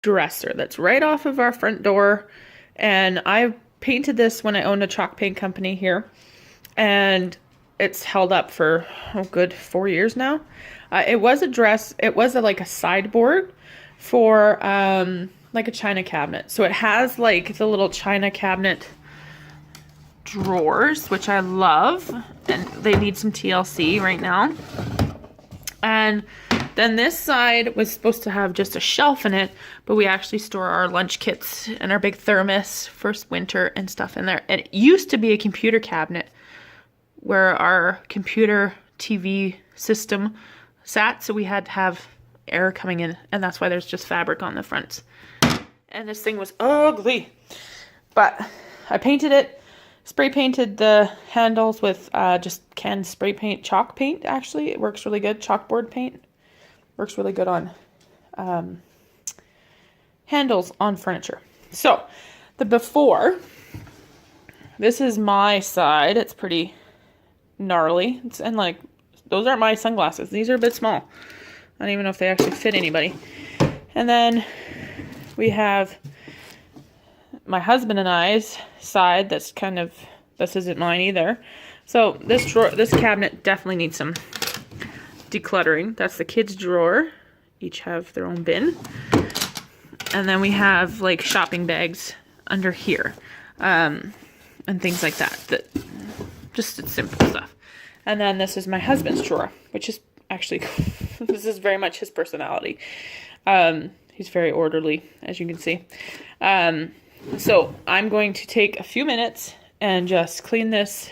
dresser that's right off of our front door. And I painted this when I owned a chalk paint company here. And it's held up for a good 4 years now. It was like a sideboard for like a china cabinet. So it has like the little china cabinet drawers, which I love, and they need some TLC right now. And then this side was supposed to have just a shelf in it, but we actually store our lunch kits and our big thermos for winter and stuff in there. And it used to be a computer cabinet where our computer TV system sat, so we had to have air coming in, and that's why there's just fabric on the front. And this thing was ugly, but I painted it, spray painted the handles with just canned spray paint, chalk paint. Actually, it works really good. Chalkboard paint works really good on handles on furniture. So the before, this is my side. It's pretty gnarly. And like, those aren't my sunglasses. These are a bit small. I don't even know if they actually fit anybody. And then we have my husband and I's side. That's kind of, this isn't mine either. So this drawer, this cabinet definitely needs some decluttering. That's the kids' drawer. Each have their own bin. And then we have like shopping bags under here, and things like that. That just simple stuff. And then this is my husband's drawer, which is actually, this is very much his personality. He's very orderly, as you can see. So I'm going to take a few minutes and just clean this.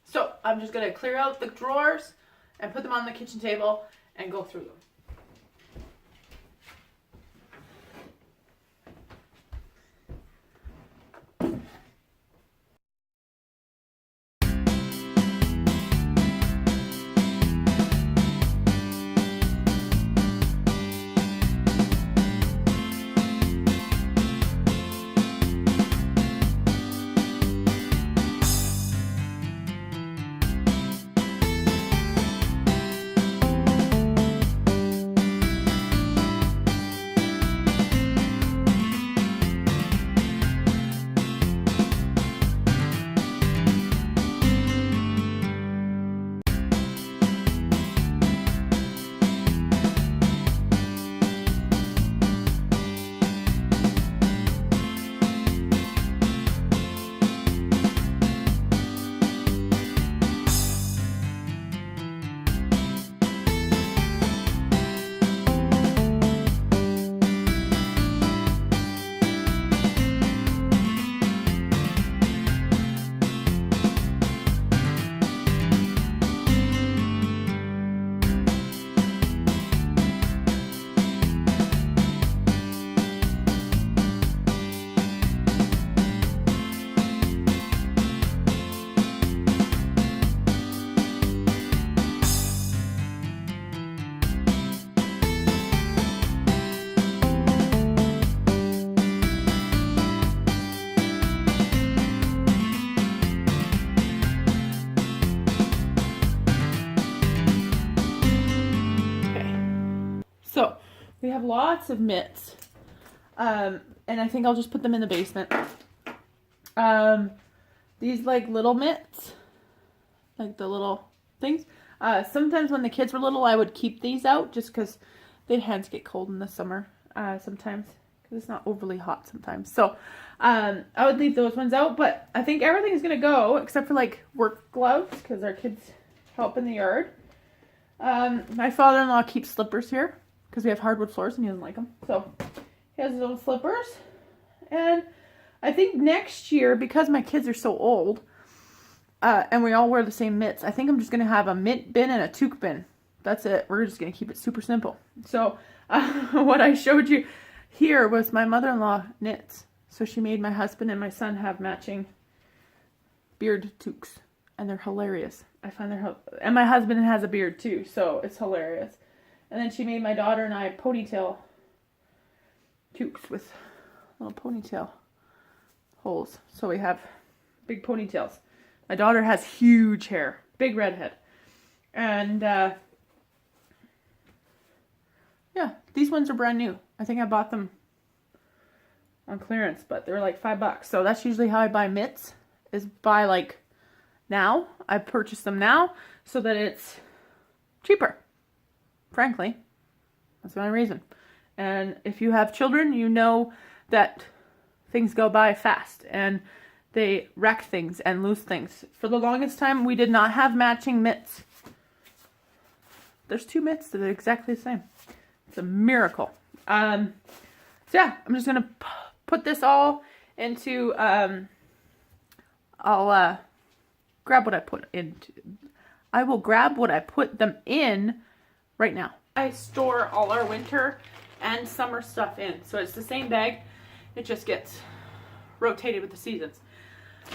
So I'm just going to clear out the drawers and put them on the kitchen table and go through them. So we have lots of mitts, and I think I'll just put them in the basement. These like little mitts, like the little things. Sometimes when the kids were little, I would keep these out just because their hands get cold in the summer sometimes, because it's not overly hot sometimes. So I would leave those ones out, but I think everything's going to go except for like work gloves because our kids help in the yard. My father-in-law keeps slippers here because we have hardwood floors and he doesn't like them. So he has his own slippers. And I think next year, because my kids are so old, and we all wear the same mitts, I think I'm just going to have a mitt bin and a toque bin. That's it. We're just going to keep it super simple. So what I showed you here was my mother-in-law knits. So she made my husband and my son have matching beard toques. And they're hilarious. I find and my husband has a beard too, so it's hilarious. And then she made my daughter and I ponytail toques with little ponytail holes. So we have big ponytails. My daughter has huge hair, big redhead. And yeah, These ones are brand new. I think I bought them on clearance, but they're like $5. So that's usually how I buy mitts, is buy like now. I purchase them now so that it's cheaper. Frankly, that's the only reason. And if you have children, you know that things go by fast and they wreck things and lose things. For the longest time, we did not have matching mitts. There's 2 mitts that are exactly the same. It's a miracle. So yeah, I'm just gonna put this all into. I'll grab what I put into. I will grab what I put them in right now. I store all our winter and summer stuff in, so it's the same bag. It just gets rotated with the seasons.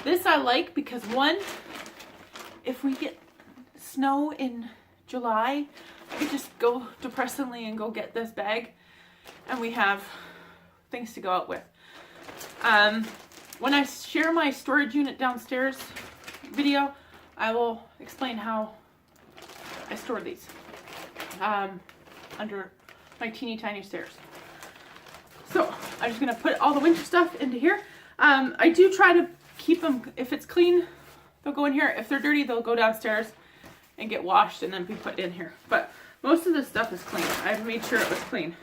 This I like because, one, if we get snow in July, I could just go depressingly and go get this bag, and we have things to go out with. When I share my storage unit downstairs video, I will explain how I store these under my teeny tiny stairs. So I'm just gonna put all the winter stuff into here. I do try to keep them, if it's clean, they'll go in here. If they're dirty, they'll go downstairs and get washed and then be put in here. But most of this stuff is clean. I've made sure it was clean.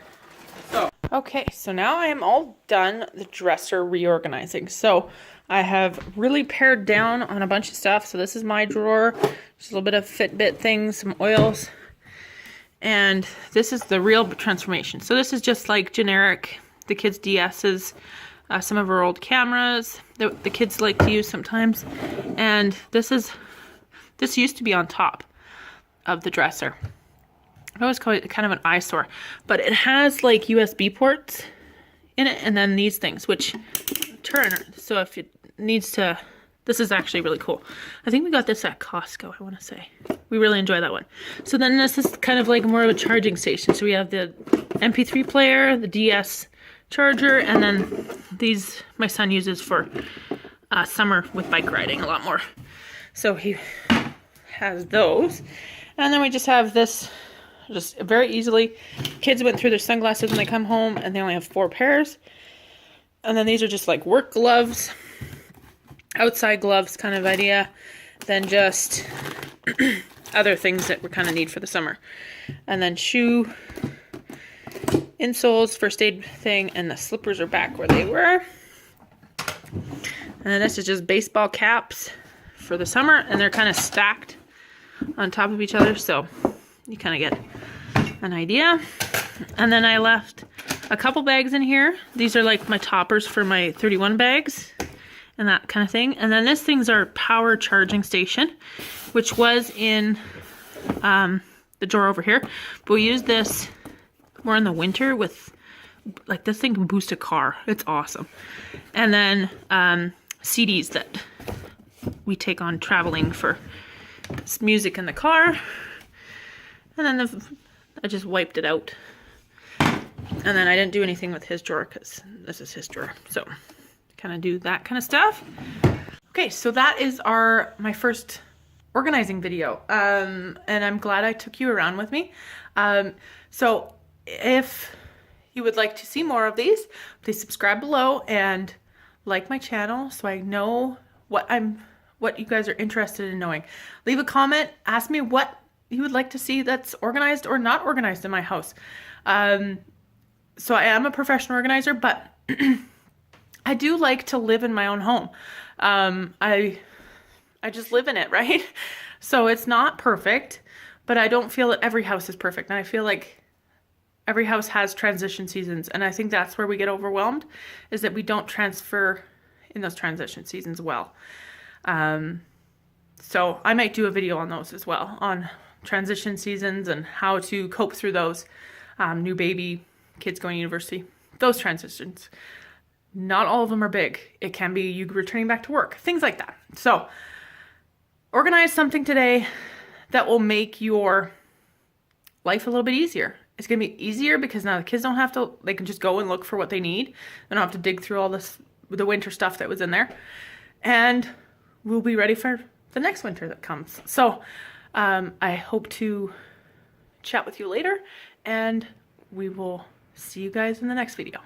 So, okay, so now I am all done the dresser reorganizing. So I have really pared down on a bunch of stuff. So this is my drawer, just a little bit of Fitbit things, some oils. And this is the real transformation. So this is just like generic, the kids' DS's, some of our old cameras that the kids like to use sometimes. And this used to be on top of the dresser. I always call it kind of an eyesore, but it has like USB ports in it, and then these things which turn. So if it needs to, this is actually really cool. I think we got this at Costco, I want to say. We really enjoy that one. So then this is kind of like more of a charging station. So we have the MP3 player, the DS charger, and then these my son uses for summer with bike riding a lot more. So he has those. And then we just have this, just very easily. Kids went through their sunglasses when they come home, and they only have 4 pairs. And then these are just like work gloves, outside gloves kind of idea. Then just other things that we kind of need for the summer. And then shoe insoles, first aid thing, and the slippers are back where they were. And then this is just baseball caps for the summer, and they're kind of stacked on top of each other, so you kind of get an idea. And then I left a couple bags in here. These are like my toppers for my 31 bags and that kind of thing. And then this thing's our power charging station, which was in the drawer over here. But we use this more in the winter with, like, this thing can boost a car. It's awesome. And then CDs that we take on traveling for music in the car. And then I just wiped it out. And then I didn't do anything with his drawer because this is his drawer. So kind of do that kind of stuff. Okay, so that is my first organizing video. And I'm glad I took you around with me. So if you would like to see more of these, please subscribe below and like my channel so I know what you guys are interested in knowing. Leave a comment, ask me what you would like to see that's organized or not organized in my house. So I am a professional organizer, but I do like to live in my own home. I just live in it, right? So it's not perfect, but I don't feel that every house is perfect. And I feel like every house has transition seasons. And I think that's where we get overwhelmed, is that we don't transfer in those transition seasons well. So I might do a video on those as well, on transition seasons and how to cope through those. New baby, kids going to university, those transitions. Not all of them are big. It can be you returning back to work, things like that. So organize something today that will make your life a little bit easier. It's going to be easier because now the kids don't have to, they can just go and look for what they need. They don't have to dig through all the winter stuff that was in there. And we'll be ready for the next winter that comes. So I hope to chat with you later, and we will see you guys in the next video.